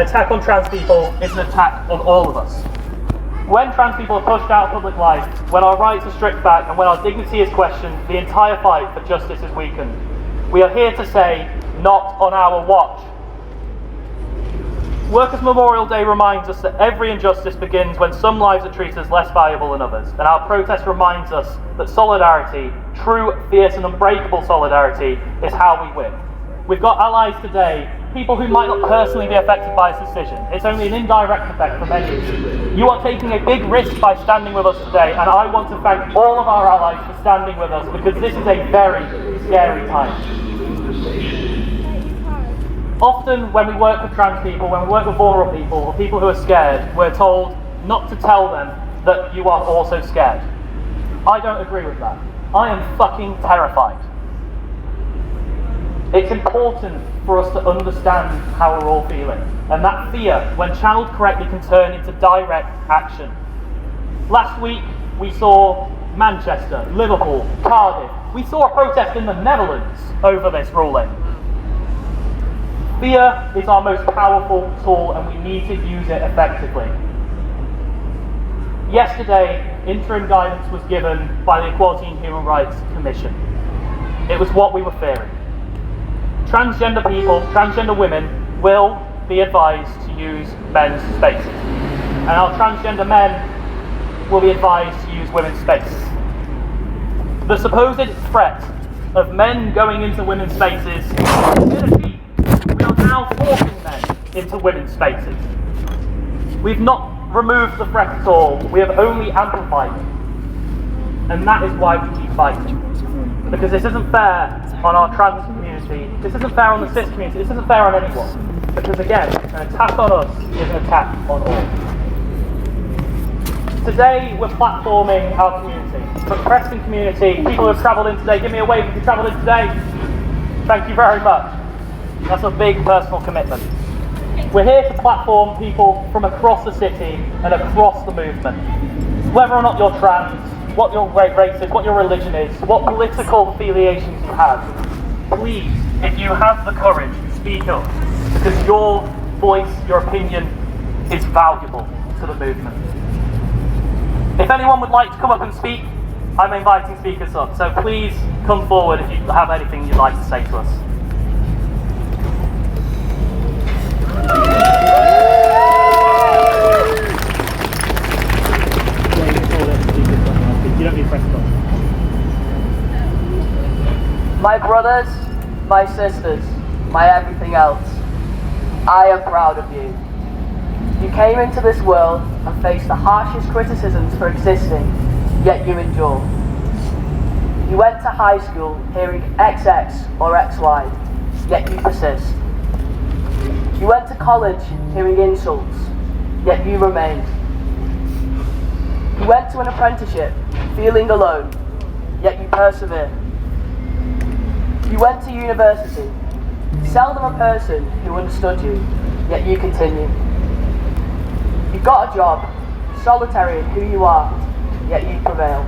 An attack on trans people is an attack on all of us. When trans people are pushed out of public life, when our rights are stripped back, and when our dignity is questioned, the entire fight for justice is weakened. We are here to say, not on our watch. Workers' Memorial Day reminds us that every injustice begins when some lives are treated as less valuable than others, and our protest reminds us that solidarity, true, fierce and unbreakable solidarity, is how we win. We've got allies today, people who might not personally be affected by this decision. It's only an indirect effect for many of you. You are taking a big risk by standing with us today, and I want to thank all of our allies for standing with us, because this is a very scary time. Often when we work with trans people, when we work with vulnerable people, or people who are scared, we're told not to tell them that you are also scared. I don't agree with that. I am fucking terrified. It's important for us to understand how we're all feeling, and that fear, when channeled correctly, can turn into direct action. Last week we saw Manchester, Liverpool, Cardiff. We saw a protest in the Netherlands over this ruling. Fear is our most powerful tool, and we need to use it effectively. Yesterday, interim guidance was given by the Equality and Human Rights Commission. It was what we were fearing. Transgender people, transgender women, will be advised to use men's spaces. And our transgender men will be advised to use women's spaces. The supposed threat of men going into women's spaces is achieved. We are now forcing men into women's spaces. We've not removed the threat at all, we have only amplified it. And that is why we keep fighting. Because this isn't fair on our trans community, this isn't fair on the cis community, this isn't fair on anyone. Because again, an attack on us is an attack on all. Today we're platforming our community. For the Preston community, people who have travelled in today, give me a wave if you travelled in today. Thank you very much. That's a big personal commitment. We're here to platform people from across the city and across the movement. Whether or not you're trans, what your race is, what your religion is, what political affiliations you have, please, if you have the courage, speak up, because your voice, your opinion is valuable to the movement. If anyone would like to come up and speak, I'm inviting speakers up, so please come forward if you have anything you'd like to say to us. My brothers, my sisters, my everything else, I am proud of you. You came into this world and faced the harshest criticisms for existing, yet you endure. You went to high school hearing XX or XY, yet you persist. You went to college hearing insults, yet you remained. You went to an apprenticeship feeling alone, yet you persevere. You went to university, seldom a person who understood you, yet you continue. You got a job, solitary in who you are, yet you prevail.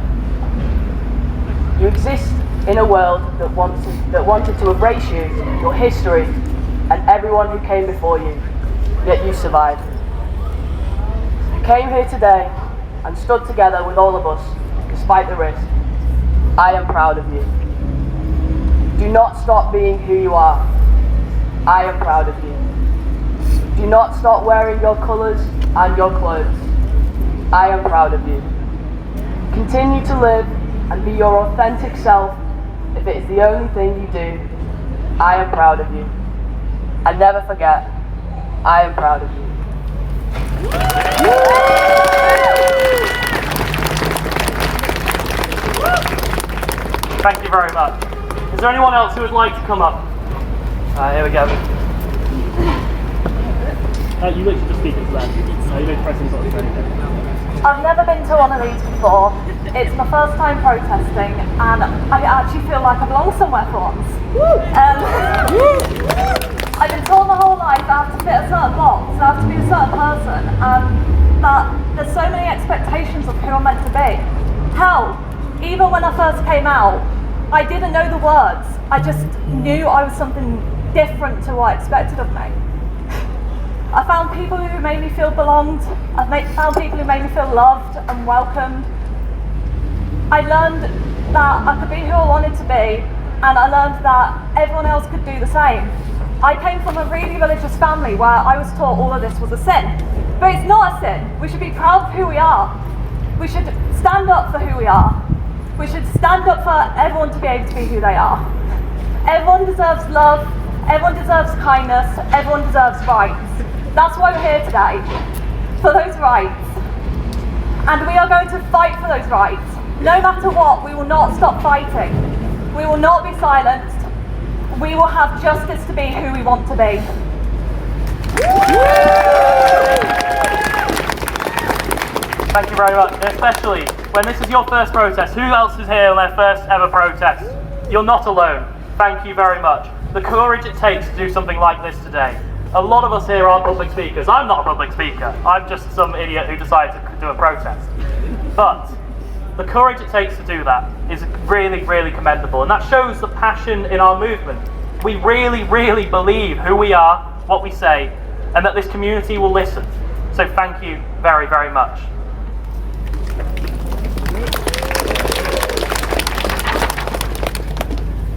You exist in a world that wanted to erase you, your history, and everyone who came before you, yet you survived. You came here today and stood together with all of us, despite the risk. I am proud of you. Do not stop being who you are. I am proud of you. Do not stop wearing your colours and your clothes. I am proud of you. Continue to live and be your authentic self if it is the only thing you do. I am proud of you. And never forget, I am proud of you. Thank you very much. Is there anyone else who would like to come up? Here we go. You literally just speak into that. You don't press any buttons or anything. I've never been to one of these before. It's my first time protesting, and I actually feel like I belong somewhere for once. I've been told my whole life I have to fit a certain box, I have to be a certain person, and that there's so many expectations of who I'm meant to be. Hell, even when I first came out, I didn't know the words. I just knew I was something different to what I expected of me. I found people who made me feel belonged. Found people who made me feel loved and welcomed. I learned that I could be who I wanted to be, and I learned that everyone else could do the same. I came from a really religious family where I was taught all of this was a sin. But it's not a sin. We should be proud of who we are. We should stand up for who we are. We should stand up for everyone to be able to be who they are. Everyone deserves love, everyone deserves kindness, everyone deserves rights. That's why we're here today, for those rights. And we are going to fight for those rights. No matter what, we will not stop fighting. We will not be silenced. We will have justice to be who we want to be. Thank you very much, and especially when this is your first protest. Who else is here on their first ever protest? You're not alone. Thank you very much. The courage it takes to do something like this today. A lot of us here aren't public speakers. I'm not a public speaker. I'm just some idiot who decided to do a protest. But the courage it takes to do that is really, really commendable, and that shows the passion in our movement. We really, really believe who we are, what we say, and that this community will listen. So thank you very, very much.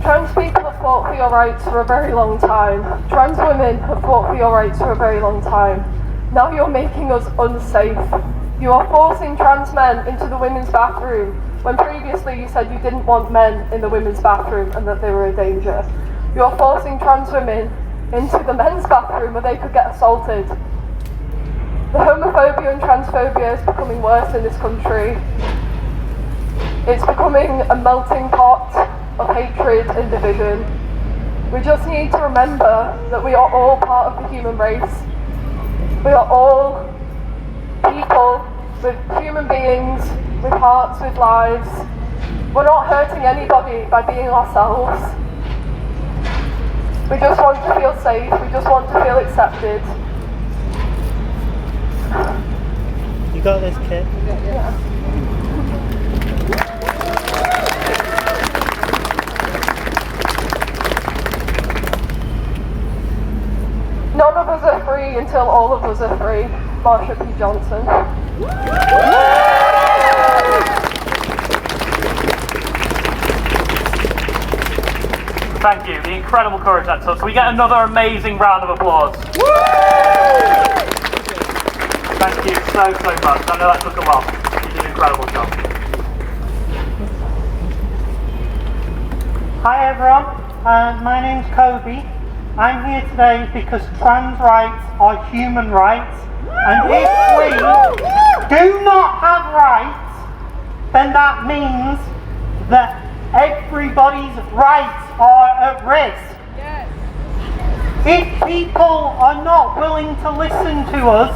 Trans people have fought for your rights for a very long time. Trans women have fought for your rights for a very long time. Now you're making us unsafe. You are forcing trans men into the women's bathroom when previously you said you didn't want men in the women's bathroom and that they were a danger. You are forcing trans women into the men's bathroom where they could get assaulted. The homophobia and transphobia is becoming worse in this country. It's becoming a melting pot of hatred and division. We just need to remember that we are all part of the human race. We are all people with human beings, with hearts, with lives. We're not hurting anybody by being ourselves. We just want to feel safe, we just want to feel accepted. You got this, kid? Yeah. None of us are free until all of us are free. Marsha P. Johnson. Thank you. The incredible courage that took. Can we get another amazing round of applause? Thank you so much. I know that took a while. You did an incredible job. Hi everyone, my name's Kobe. I'm here today because trans rights are human rights, and if we do not have rights, then that means that everybody's rights are at risk. Yes. If people are not willing to listen to us,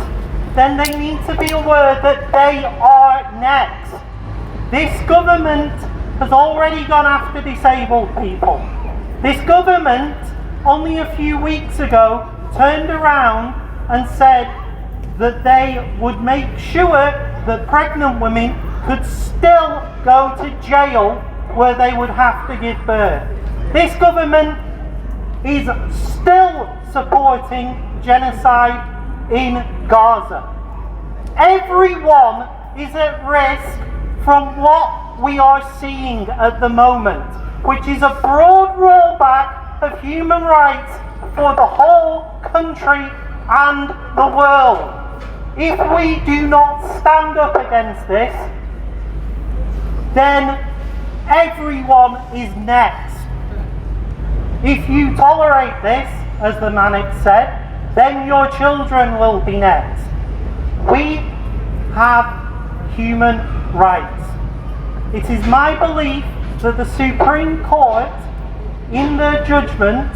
then they need to be aware that they are next. This government has already gone after disabled people. This government only a few weeks ago turned around and said that they would make sure that pregnant women could still go to jail where they would have to give birth. This government is still supporting genocide in Gaza. Everyone is at risk from what we are seeing at the moment, which is a broad rollback of human rights for the whole country and the world. If we do not stand up against this, then everyone is next. If you tolerate this, as the Manic said, then your children will be next. We have human rights. It is my belief that the Supreme Court, in their judgment,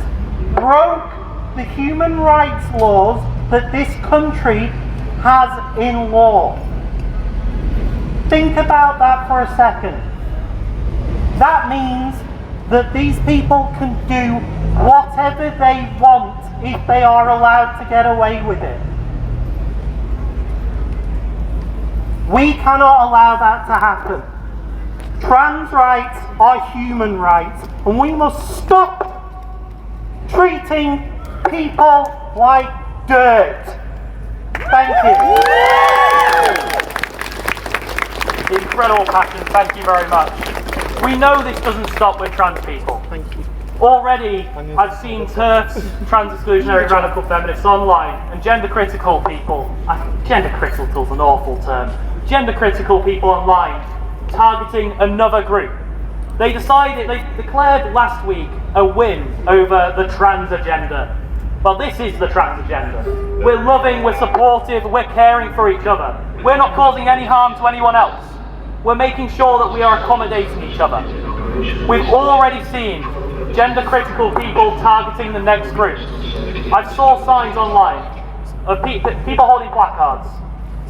broke the human rights laws that this country has in law. Think about that for a second. That means that these people can do whatever they want if they are allowed to get away with it. We cannot allow that to happen. Trans rights are human rights, and we must stop treating people like dirt. Thank you. Incredible passion, thank you very much. We know this doesn't stop with trans people. Thank you. Already, I've seen TERFs, trans exclusionary radical feminists online, and gender critical people, gender critical is an awful term, gender critical people online targeting another group. They declared last week a win over the trans agenda. Well, this is the trans agenda. We're loving, we're supportive, we're caring for each other. We're not causing any harm to anyone else. We're making sure that we are accommodating each other. We've already seen gender critical people targeting the next group. I saw signs online of people holding placards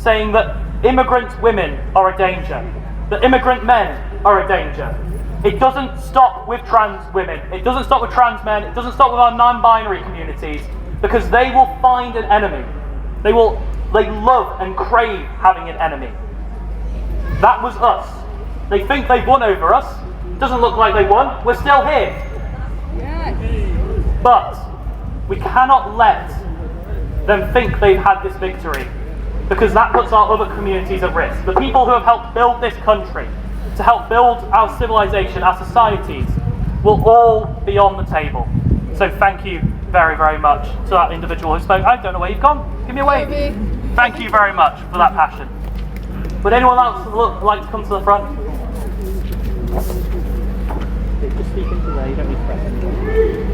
saying that immigrant women are a danger, that immigrant men are a danger. It doesn't stop with trans women, it doesn't stop with trans men, it doesn't stop with our non-binary communities, because they will find an enemy. They love and crave having an enemy. That was us. They think they've won over us. Doesn't look like they won. We're still here. But we cannot let them think they've had this victory, because that puts our other communities at risk. The people who have helped build this country, to help build our civilization, our societies, will all be on the table. So thank you very, very much to that individual who spoke. I don't know where you've gone. Give me a wave. Thank you very much for that passion. Would anyone else like to come to the front? Just speak into there, you don't need to press anything.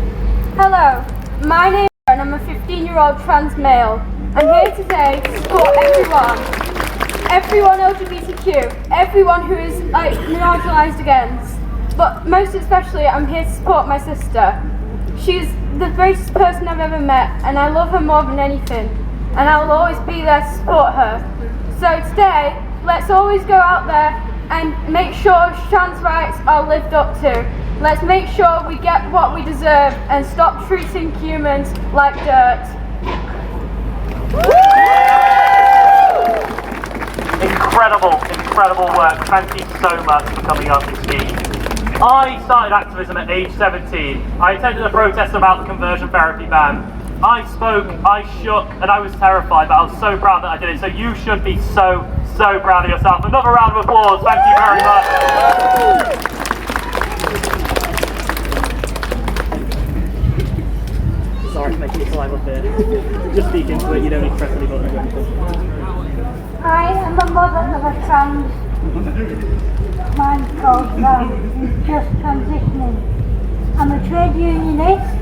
Hello, my name is and I'm a 15-year-old trans male. I'm here today to support everyone LGBTQ, everyone who is marginalised against. But most especially, I'm here to support my sister. She's the greatest person I've ever met, and I love her more than anything. And I will always be there to support her. So today, let's always go out there and make sure trans rights are lived up to. Let's make sure we get what we deserve and stop treating humans like dirt. Incredible work. Thank you so much for coming up and speaking. I started activism at age 17. I attended a protest about the conversion therapy ban. I spoke, I shook, and I was terrified, but I was so proud that I did it. So you should be so proud of yourself. Another round of applause. Thank you very much. Sorry for making you climb up here. Just speak into it, you don't need to press any buttons or anything. I am a mother of a trans man called Ram, who's just transitioning. I'm a trade unionist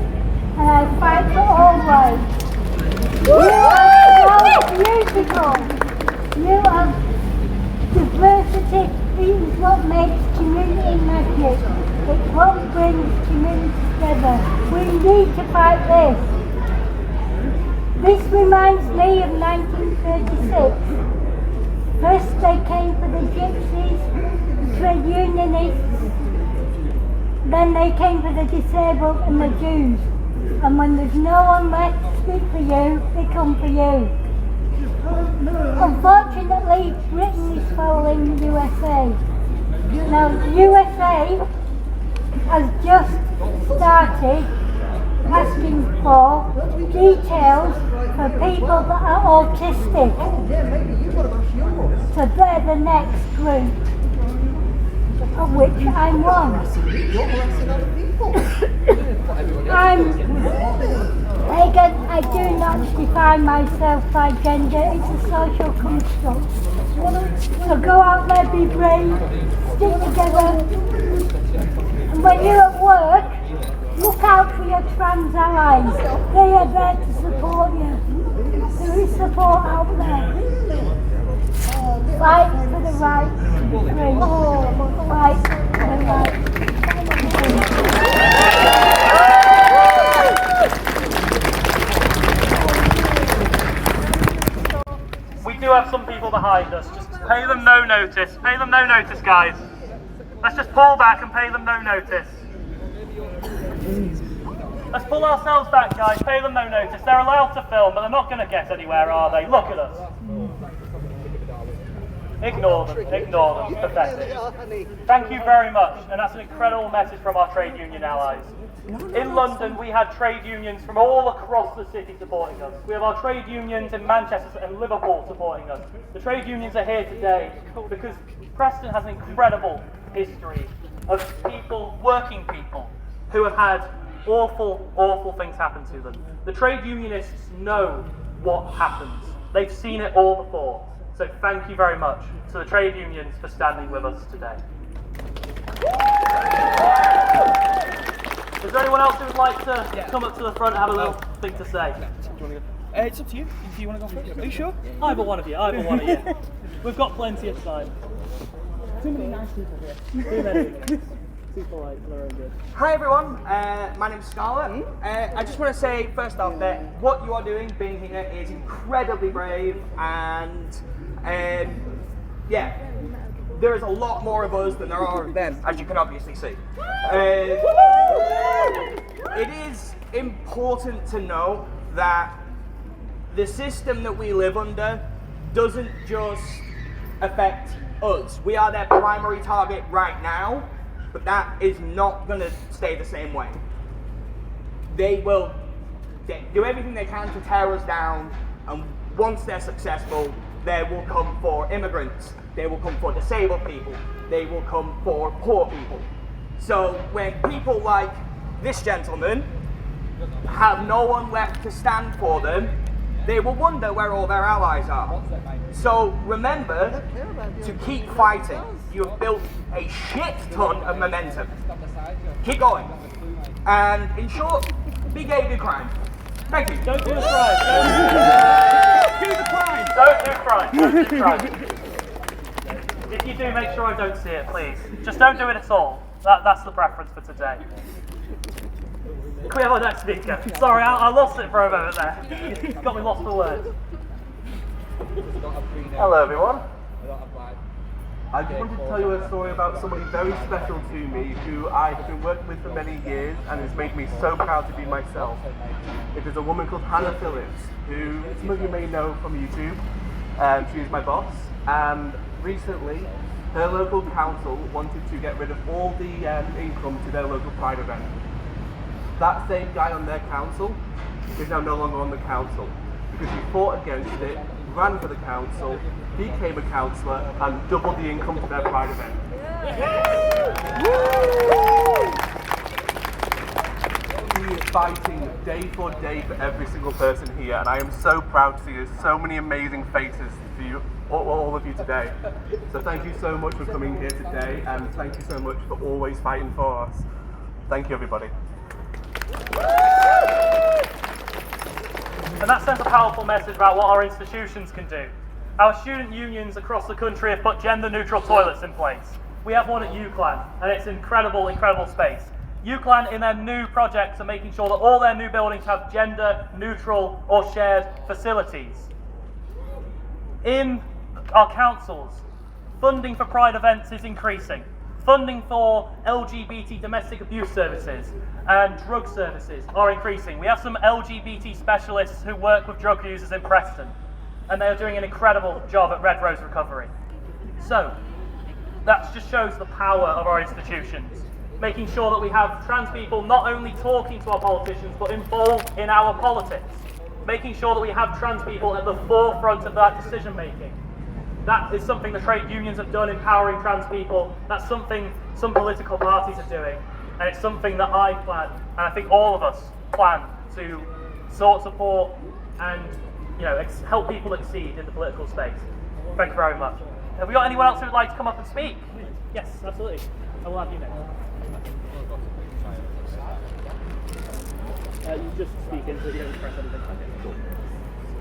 and I fight for all rights. You are beautiful. You have diversity. It is what makes community magic. It's what brings community together. We need to fight this. This reminds me of 1936. First they came for the gypsies, the trade unionists, then they came for the disabled and the Jews. And when there's no one left to speak for you, they come for you. Unfortunately, Britain is following the USA. Now, the USA has just started asking for details for people that are autistic. So they're the next group, of which I'm one. I'm pagan. I do not define myself by gender. It's a social construct. So go out there, be brave, stick together, and when you're at work, look out for your trans allies. They are there to support you. There is support out there. Fight for the right to be free. Fight for the right to be We do have some people behind us. Just pay them no notice. Pay them no notice, guys. Let's just pull back and pay them no notice. Let's pull ourselves back, guys. Pay them no notice. They're allowed to film, but they're not going to get anywhere, are they? Look at us. Ignore them. Pathetic. Thank you very much. And that's an incredible message from our trade union allies. In London, we had trade unions from all across the city supporting us. We have our trade unions in Manchester and Liverpool supporting us. The trade unions are here today because Preston has an incredible history of people, working people, who have had awful, awful things happen to them. The trade unionists know what happens. They've seen it all before. So thank you very much to the trade unions for standing with us today. Is there anyone else who would like to come up to the front and have a little thing to say? It's up to you. If you want to go first. Are you sure? Either one of you, either one of you. We've got plenty of time. Too many nice people here. Too many. Too polite for their own good. Hi everyone, my name's Scarlett. I just want to say first off that what you are doing, being here, is incredibly brave, and yeah, there is a lot more of us than there are of them, as you can obviously see. It is important to know that the system that we live under doesn't just affect us. We are their primary target right now, but that is not going to stay the same way. They will do everything they can to tear us down, and once they're successful, they will come for immigrants, they will come for disabled people, they will come for poor people. So when people like this gentleman have no one left to stand for them, they will wonder where all their allies are. So remember to keep fighting. You have built a shit ton of momentum. Keep going. And in short, be gay, do crime. Thank you. Don't do the crime. Do the crime. Don't do crime. Don't do crime. If you do, make sure I don't see it, please. Just don't do it at all. That's the preference for today. Can we have our next speaker? Sorry, I lost it for a moment there. Got me lost for words. Hello everyone. I just wanted to tell you a story about somebody very special to me who I have been working with for many years and has made me so proud to be myself. It is a woman called Hannah Phillips, who some of you may know from YouTube. She is my boss, and recently her local council wanted to get rid of all the income to their local pride event. That same guy on their council is now no longer on the council because he fought against it, ran for the council, became a councillor and doubled the income to their pride event. He is fighting day for day for every single person here, and I am so proud to see so many amazing faces for you, all of you today. So thank you so much for coming here today, and thank you so much for always fighting for us. Thank you everybody. And that sends a powerful message about what our institutions can do. Our student unions across the country have put gender-neutral toilets in place. We have one at UCLan, and it's incredible, incredible space. UCLan, in their new projects, are making sure that all their new buildings have gender-neutral or shared facilities. In our councils, funding for pride events is increasing. Funding for LGBT domestic abuse services and drug services are increasing. We have some LGBT specialists who work with drug users in Preston, and they are doing an incredible job at Red Rose Recovery. So, that just shows the power of our institutions, making sure that we have trans people not only talking to our politicians, but involved in our politics, making sure that we have trans people at the forefront of that decision making. That is something the trade unions have done, empowering trans people. That's something some political parties are doing. And it's something that I plan, and I think all of us plan to support and help people exceed in the political space. Thank you very much. Have we got anyone else who would like to come up and speak? Yes, absolutely. I will have you next. You just speak into it, you don't press anything. Okay, cool.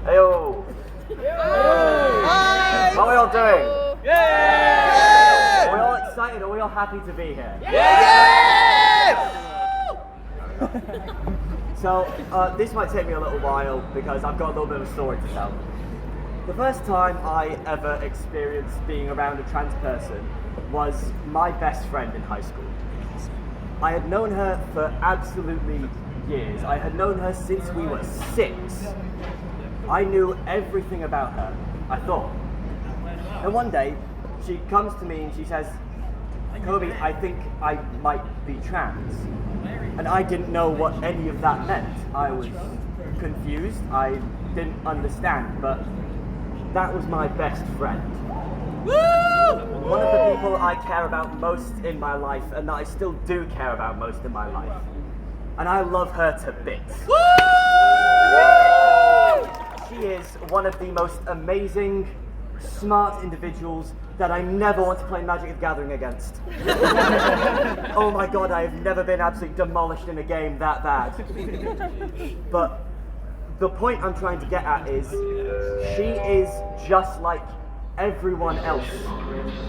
Heyo! Hi! What are we all doing? Yay! Are we all excited? Are we all happy to be here? Yes! So, this might take me a little while because I've got a little bit of a story to tell. The first time I ever experienced being around a trans person was my best friend in high school. I had known her for absolutely years. I had known her since we were 6. I knew everything about her, I thought. And one day, she comes to me and she says, "Kobe, I think I might be trans." And I didn't know what any of that meant. I was confused, I didn't understand, but that was my best friend. One of the people I care about most in my life, and that I still do care about most in my life. And I love her to bits. She is one of the most amazing, smart individuals that I never want to play Magic the Gathering against. Oh my god, I have never been absolutely demolished in a game that bad. But the point I'm trying to get at is, she is just like everyone else.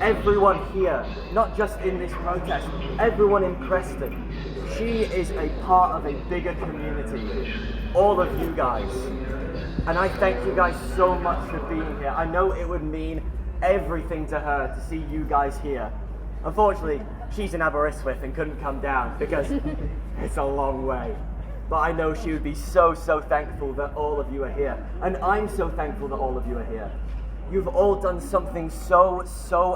Everyone here, not just in this protest, everyone in Preston. She is a part of a bigger community. All of you guys. And I thank you guys so much for being here. I know it would mean everything to her to see you guys here. Unfortunately, she's in Aberystwyth and couldn't come down because it's a long way. But I know she would be so thankful that all of you are here. And I'm so thankful that all of you are here. You've all done something so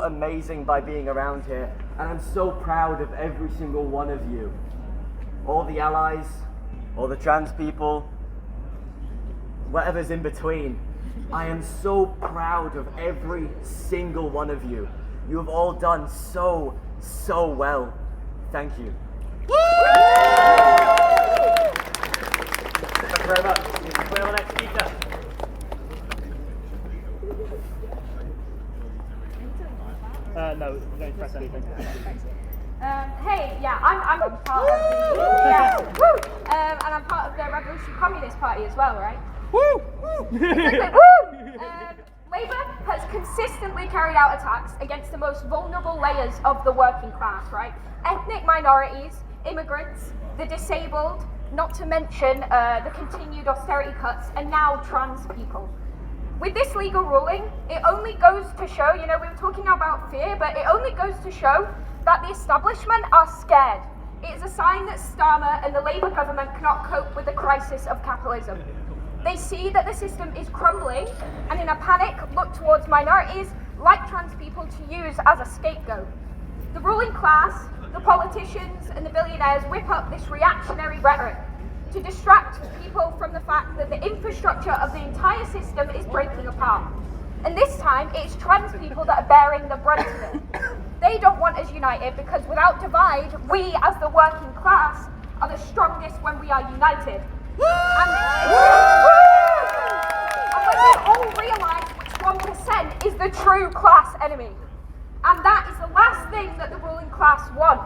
amazing by being around here. And I'm so proud of every single one of you. All the allies, all the trans people, whatever's in between. I am so proud of every single one of you. You have all done so well. Thank you. Thank you very much. We have the next speaker. No, we're going to press anything. Hey, yeah, I'm a part of the and I'm part of the Revolutionary Communist Party as well, right? Woo! Labour has consistently carried out attacks against the most vulnerable layers of the working class, right? Ethnic minorities, immigrants, the disabled, not to mention the continued austerity cuts, and now trans people. With this legal ruling, it only goes to show, we were talking about fear, but it only goes to show that the establishment are scared. It is a sign that Starmer and the Labour government cannot cope with the crisis of capitalism. They see that the system is crumbling, and in a panic look towards minorities, like trans people, to use as a scapegoat. The ruling class, the politicians, and the billionaires whip up this reactionary rhetoric to distract people from the fact that the infrastructure of the entire system is breaking apart. And this time, it's trans people that are bearing the brunt of it. They don't want us united because without divide, we as the working class are the strongest when we are united. And when they all realise which 1% is the true class enemy. And that is the last thing that the ruling class want.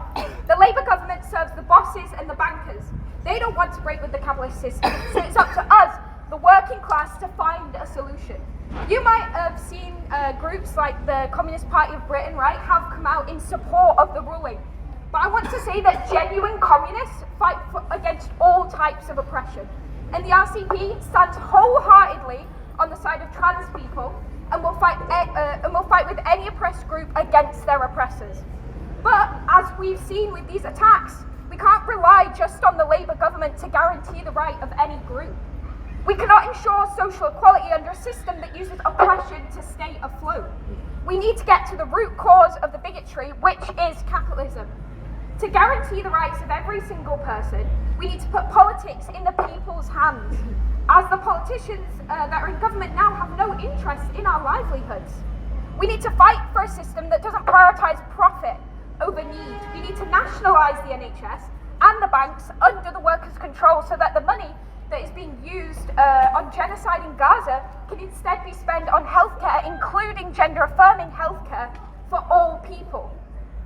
The Labour government serves the bosses and the bankers. They don't want to break with the capitalist system, so it's up to us, the working class, to find a solution. You might have seen groups like the Communist Party of Britain, right, have come out in support of the ruling. But I want to say that genuine communists fight against all types of oppression. And the RCP stands wholeheartedly on the side of trans people and will fight with any oppressed group against their oppressors. But as we've seen with these attacks, we can't rely just on the Labour government to guarantee the right of any group. We cannot ensure social equality under a system that uses oppression to stay afloat. We need to get to the root cause of the bigotry, which is capitalism. To guarantee the rights of every single person, we need to put politics in the people's hands, as the politicians that are in government now have no interest in our livelihoods. We need to fight for a system that doesn't prioritise profit over need. We need to nationalise the NHS and the banks under the workers' control so that the money that is being used on genocide in Gaza can instead be spent on healthcare, including gender-affirming healthcare for all people.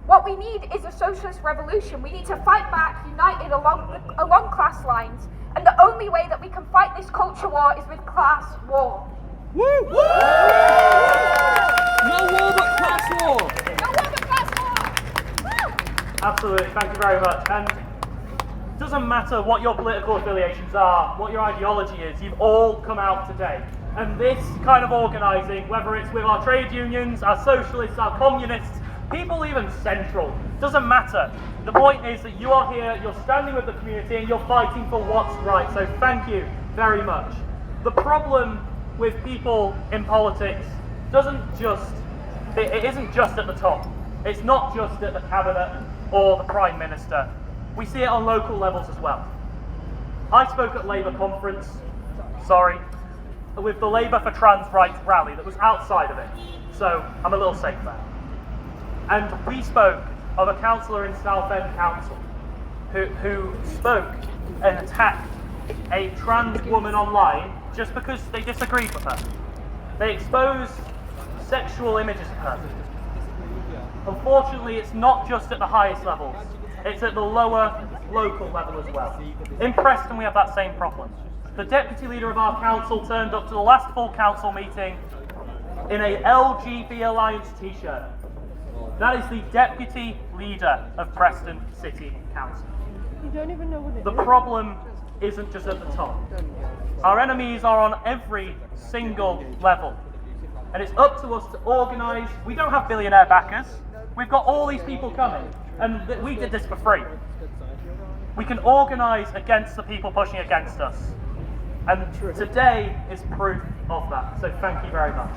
What we need is a socialist revolution. We need to fight back, united along class lines, and the only way that we can fight this culture war is with class war. Woo! Woo! No war but class war! No war but class war! Woo! Absolutely, thank you very much. And it doesn't matter what your political affiliations are, what your ideology is, you've all come out today. And this kind of organising, whether it's with our trade unions, our socialists, our communists, people even central, doesn't matter. The point is that you are here, you're standing with the community, and you're fighting for what's right. So thank you very much. The problem with people in politics it isn't just at the top. It's not just at the cabinet or the prime minister. we see it on local levels as well. I spoke at Labour conference, with the Labour for Trans Rights rally that was outside of it, so I'm a little safe there. And we spoke of a councillor in Southend Council who spoke and attacked a trans woman online just because they disagreed with her. They exposed sexual images of her. Unfortunately, it's not just at the highest levels, it's at the lower local level as well. In Preston, we have that same problem. The deputy leader of our council turned up to the last full council meeting in a LGB Alliance t-shirt. That is the deputy leader of Preston City Council. You don't even know what it is. The problem isn't just at the top. Our enemies are on every single level. And it's up to us to organise. We don't have billionaire backers. We've got all these people coming. And we did this for free. We can organise against the people pushing against us. And today is proof of that. So thank you very much.